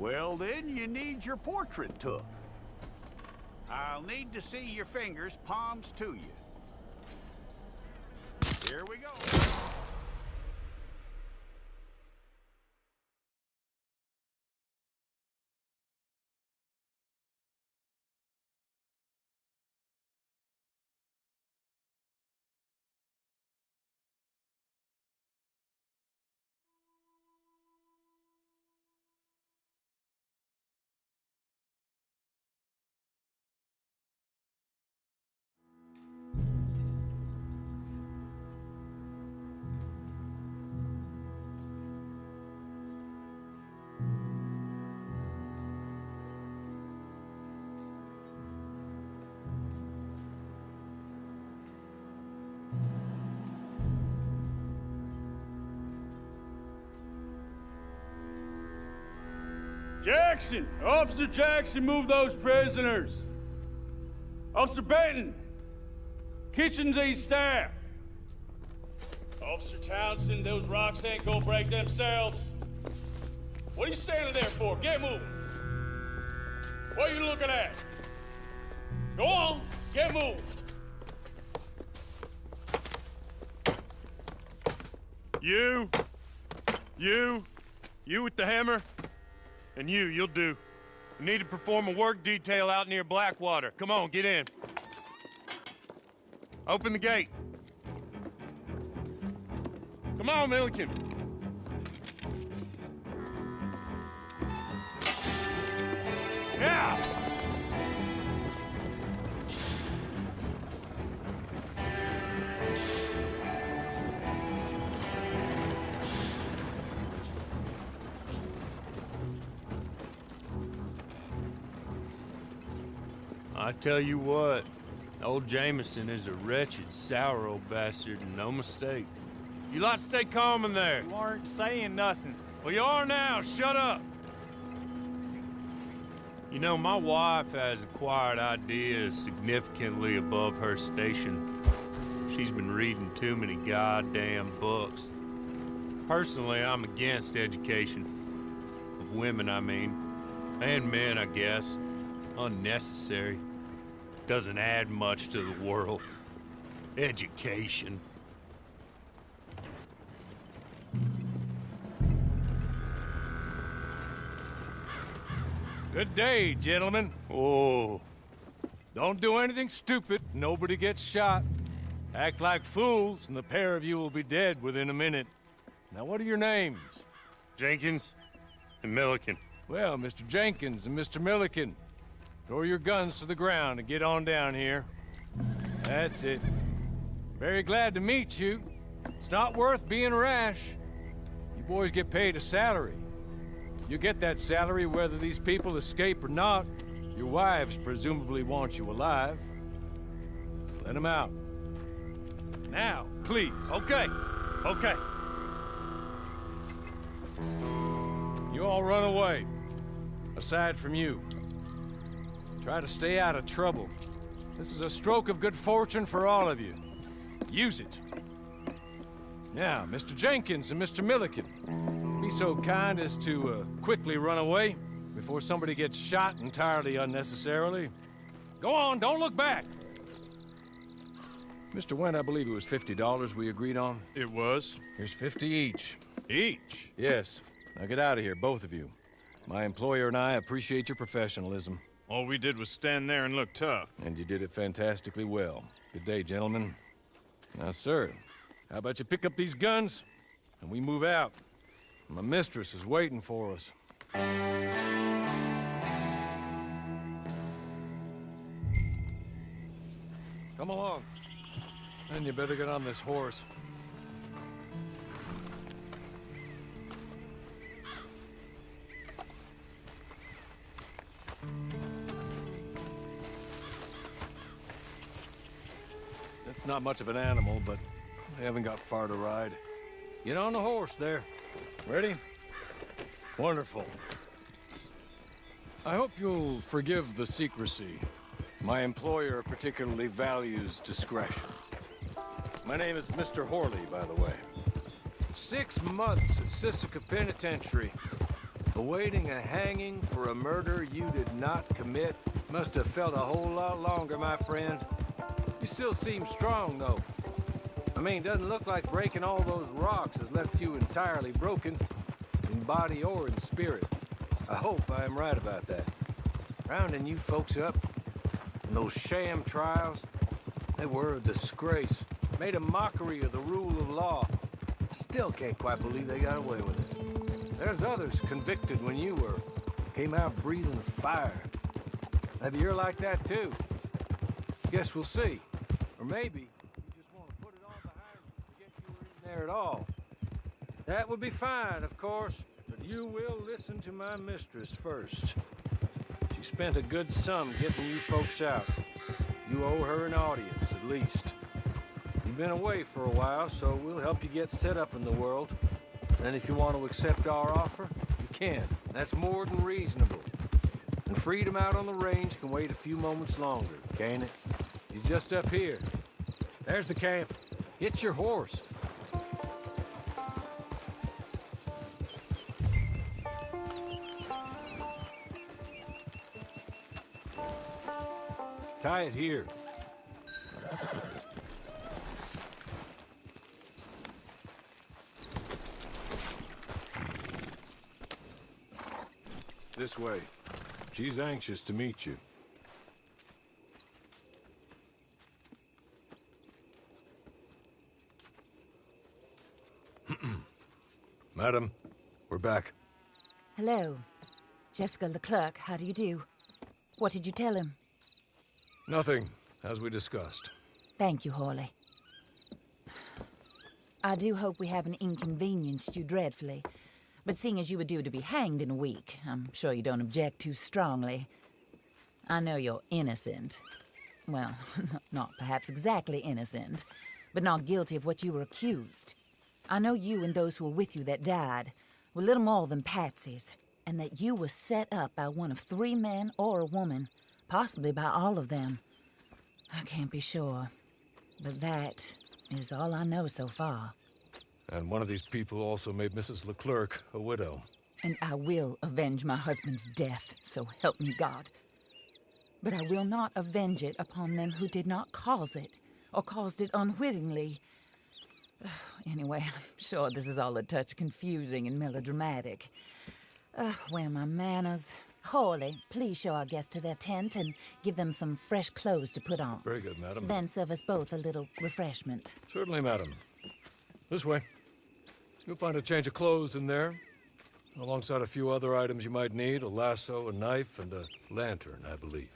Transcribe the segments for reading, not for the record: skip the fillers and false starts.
Well, then you need your portrait took. I'll need to see your fingers, palms to you. Here we go. Jackson! Officer Jackson, move those prisoners! Officer Benton! Kitchens aid staff! Officer Townsend, those rocks ain't gonna break themselves. What are you standing there for? Get moving! What are you looking at? Go on, get moving! You with the hammer? And you'll do. We need to perform a work detail out near Blackwater. Come on, get in. Open the gate. Come on, Milliken. Yeah! I tell you what, old Jameson is a wretched, sour old bastard, and no mistake. You lot stay calm in there. You aren't saying nothing. Well, you are now. Shut up. You know, my wife has acquired ideas significantly above her station. She's been reading too many goddamn books. Personally, I'm against education. Of women, I mean. And men, I guess. Unnecessary. Doesn't add much to the world. Education. Good day, gentlemen. Oh. Don't do anything stupid. Nobody gets shot. Act like fools, and the pair of you will be dead within a minute. Now, what are your names? Jenkins and Milliken. Well, Mr. Jenkins and Mr. Milliken, throw your guns to the ground and get on down here. That's it. Very glad to meet you. It's not worth being rash. You boys get paid a salary. You get that salary whether these people escape or not. Your wives presumably want you alive. Let them out. Now, please. Okay. Okay. You all run away. Aside from you. Try to stay out of trouble. This is a stroke of good fortune for all of you. Use it. Now, Mr. Jenkins and Mr. Milliken, be so kind as to quickly run away before somebody gets shot entirely unnecessarily. Go on, don't look back. Mr. Wendt, I believe it was $50 we agreed on. It was. Here's 50 each. Each? Yes. Now get out of here, both of you. My employer and I appreciate your professionalism. All we did was stand there and look tough. And you did it fantastically well. Good day, gentlemen. Now, sir, how about you pick up these guns, and we move out? My mistress is waiting for us. Come along. And you better get on this horse. It's not much of an animal, but I haven't got far to ride. Get on the horse there. Ready? Wonderful. I hope you'll forgive the secrecy. My employer particularly values discretion. My name is Mr. Horley, by the way. 6 months at Sisika Penitentiary. Awaiting a hanging for a murder you did not commit must have felt a whole lot longer, my friend. You still seem strong, though. I mean, doesn't look like breaking all those rocks has left you entirely broken, in body or in spirit. I hope I am right about that. Rounding you folks up, and those sham trials, they were a disgrace. Made a mockery of the rule of law. I still can't quite believe they got away with it. There's others convicted when you were. Came out breathing fire. Maybe you're like that too. Guess we'll see. Or maybe you just want to put it all behind you, forget you were in there at all. That would be fine, of course, but you will listen to my mistress first. She spent a good sum getting you folks out. You owe her an audience, at least. You've been away for a while, so we'll help you get set up in the world. And if you want to accept our offer, you can. That's more than reasonable. And freedom out on the range can wait a few moments longer, can't it? You're just up here. There's the camp. Get your horse. Tie it here. This way. She's anxious to meet you. Madam, we're back. Hello. Jessica Leclerc, how do you do? What did you tell him? Nothing, as we discussed. Thank you, Hawley. I do hope we haven't inconvenienced you dreadfully. But seeing as you were due to be hanged in a week, I'm sure you don't object too strongly. I know you're innocent. Well, not perhaps exactly innocent, but not guilty of what you were accused. I know you and those who were with you that died were little more than patsies, and that you were set up by one of 3 men or a woman, possibly by all of them. I can't be sure, but that is all I know so far. And one of these people also made Mrs. Leclerc a widow. And I will avenge my husband's death, so help me God. But I will not avenge it upon them who did not cause it, or caused it unwittingly. Anyway, I'm sure this is all a touch confusing and melodramatic. Where are my manners? Hawley, please show our guests to their tent and give them some fresh clothes to put on. Very good, madam. Then serve us both a little refreshment. Certainly, madam. This way. You'll find a change of clothes in there, alongside a few other items you might need, a lasso, a knife, and a lantern, I believe.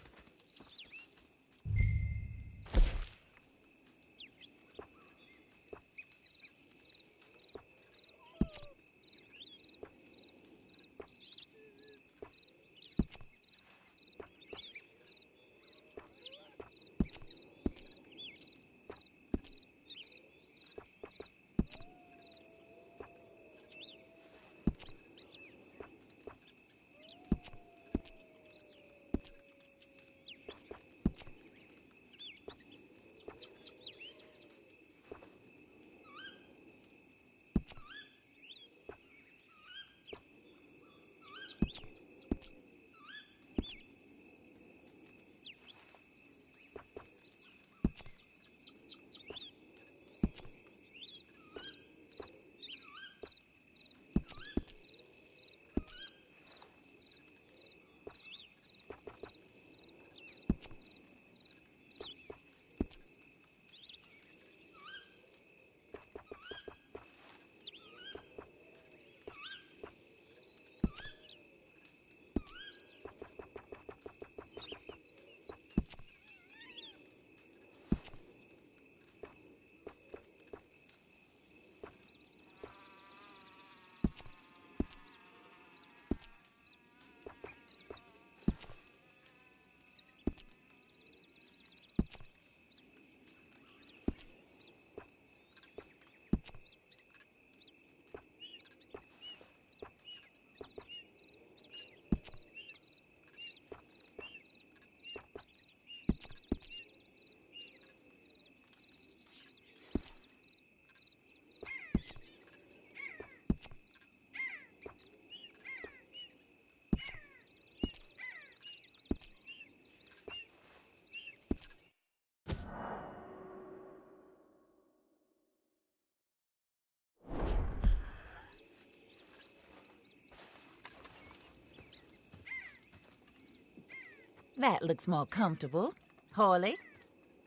That looks more comfortable. Hawley,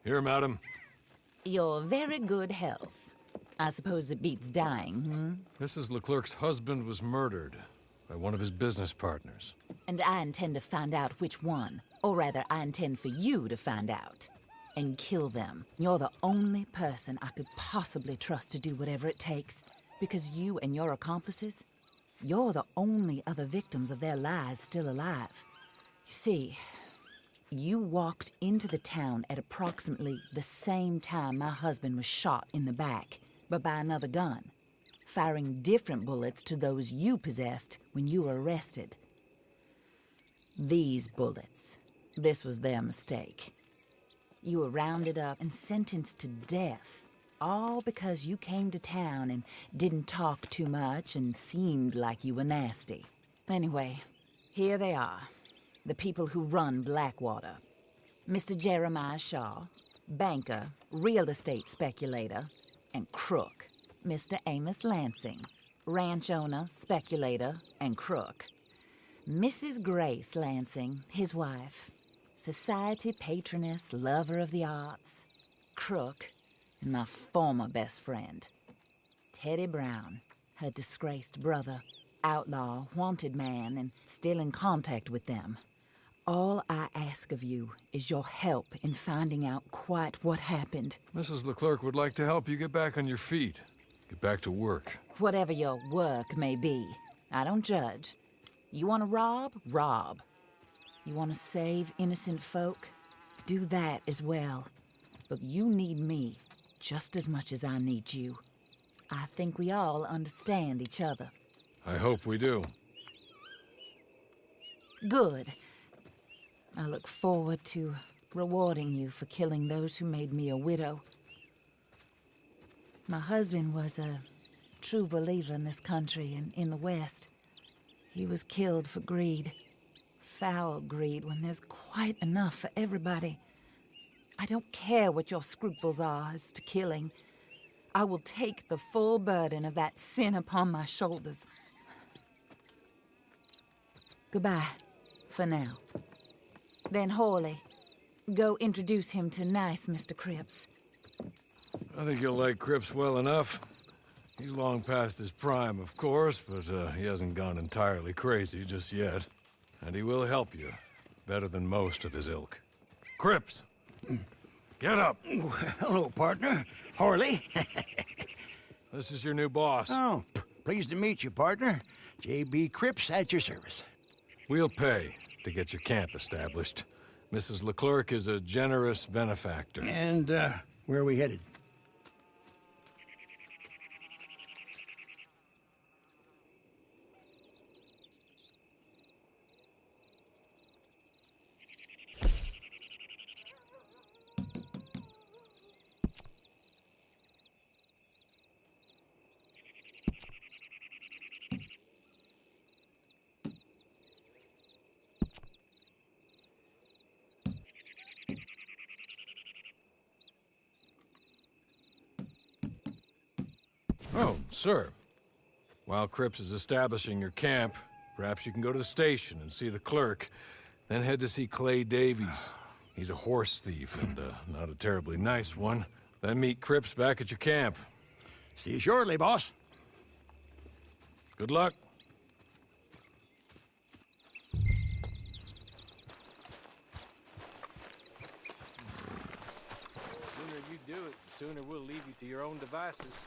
Here, madam. your very good health. I suppose it beats dying, hmm? Mrs. Leclerc's husband was murdered by one of his business partners. And I intend to find out which one. Or rather, I intend for you to find out. And kill them. You're the only person I could possibly trust to do whatever it takes. Because you and your accomplices, you're the only other victims of their lies still alive. You see, you walked into the town at approximately the same time my husband was shot in the back, but by another gun, firing different bullets to those you possessed when you were arrested. These bullets, this was their mistake. You were rounded up and sentenced to death, all because you came to town and didn't talk too much and seemed like you were nasty. Anyway, here they are, the people who run Blackwater. Mr. Jeremiah Shaw, banker, real estate speculator, and crook. Mr. Amos Lansing, ranch owner, speculator, and crook. Mrs. Grace Lansing, his wife, society patroness, lover of the arts, crook, and my former best friend. Teddy Brown, her disgraced brother, outlaw, wanted man, and still in contact with them. All I ask of you is your help in finding out quite what happened. Mrs. Leclerc would like to help you get back on your feet. Get back to work. Whatever your work may be, I don't judge. You want to rob? Rob. You want to save innocent folk? Do that as well. But you need me just as much as I need you. I think we all understand each other. I hope we do. Good. I look forward to rewarding you for killing those who made me a widow. My husband was a true believer in this country and in the West. He was killed for greed. Foul greed when there's quite enough for everybody. I don't care what your scruples are as to killing. I will take the full burden of that sin upon my shoulders. Goodbye, for now. Then Hawley, go introduce him to nice Mr. Cripps. I think you'll like Cripps well enough. He's long past his prime, of course, but he hasn't gone entirely crazy just yet. And he will help you, better than most of his ilk. Cripps! Get up! Hello, partner. Harley. This is your new boss. Oh, pleased to meet you, partner. J.B. Cripps at your service. We'll pay to get your camp established. Mrs. Leclerc is a generous benefactor. And, where are we headed? Oh, sir. While Cripps is establishing your camp, perhaps you can go to the station and see the clerk, then head to see Clay Davies. He's a horse thief, and not a terribly nice one. Then meet Cripps back at your camp. See you shortly, boss. Good luck. The sooner you do it, the sooner we'll leave you to your own devices.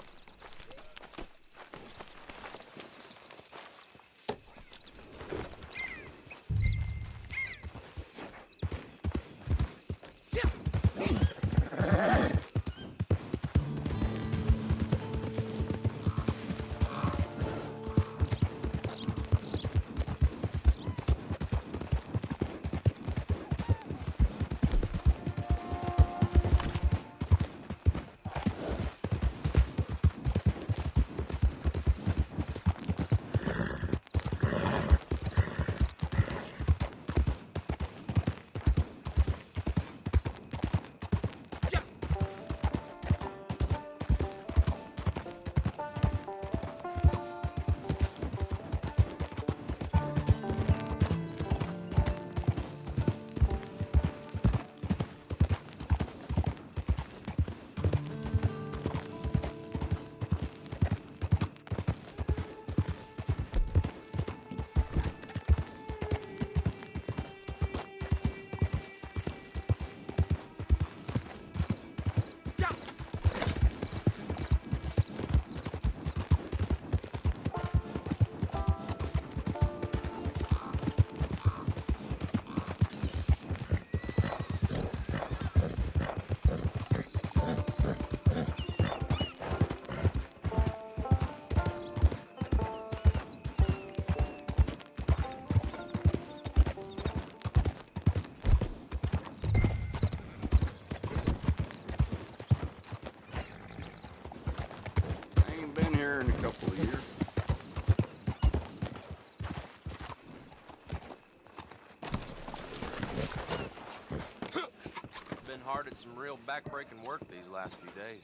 hard at some real back-breaking work these last few days.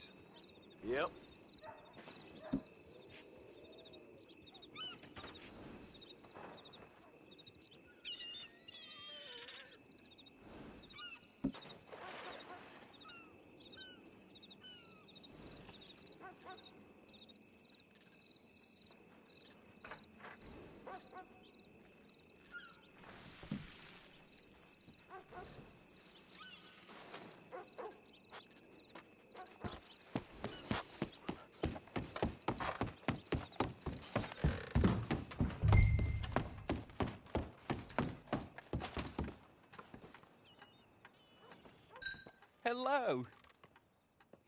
Yep. Hello.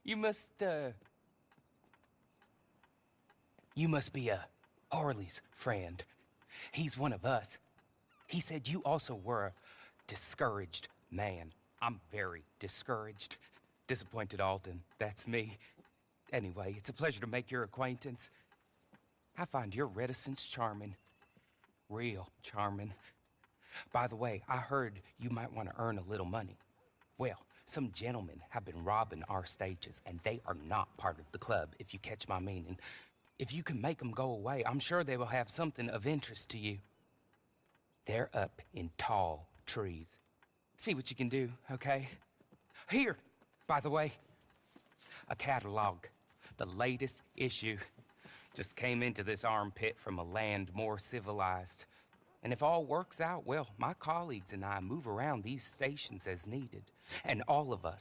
You must be Harley's friend. He's one of us. He said you also were a discouraged man. I'm very discouraged. Disappointed Alden, that's me. Anyway, it's a pleasure to make your acquaintance. I find your reticence charming. Real charming. By the way, I heard you might want to earn a little money. Well, some gentlemen have been robbing our stages, and they are not part of the club, if you catch my meaning. If you can make them go away, I'm sure they will have something of interest to you. They're up in tall trees. See what you can do, okay? Here, by the way, a catalog, the latest issue. Just came into this armpit from a land more civilized. And if all works out, well, my colleagues and I move around these stations as needed. And all of us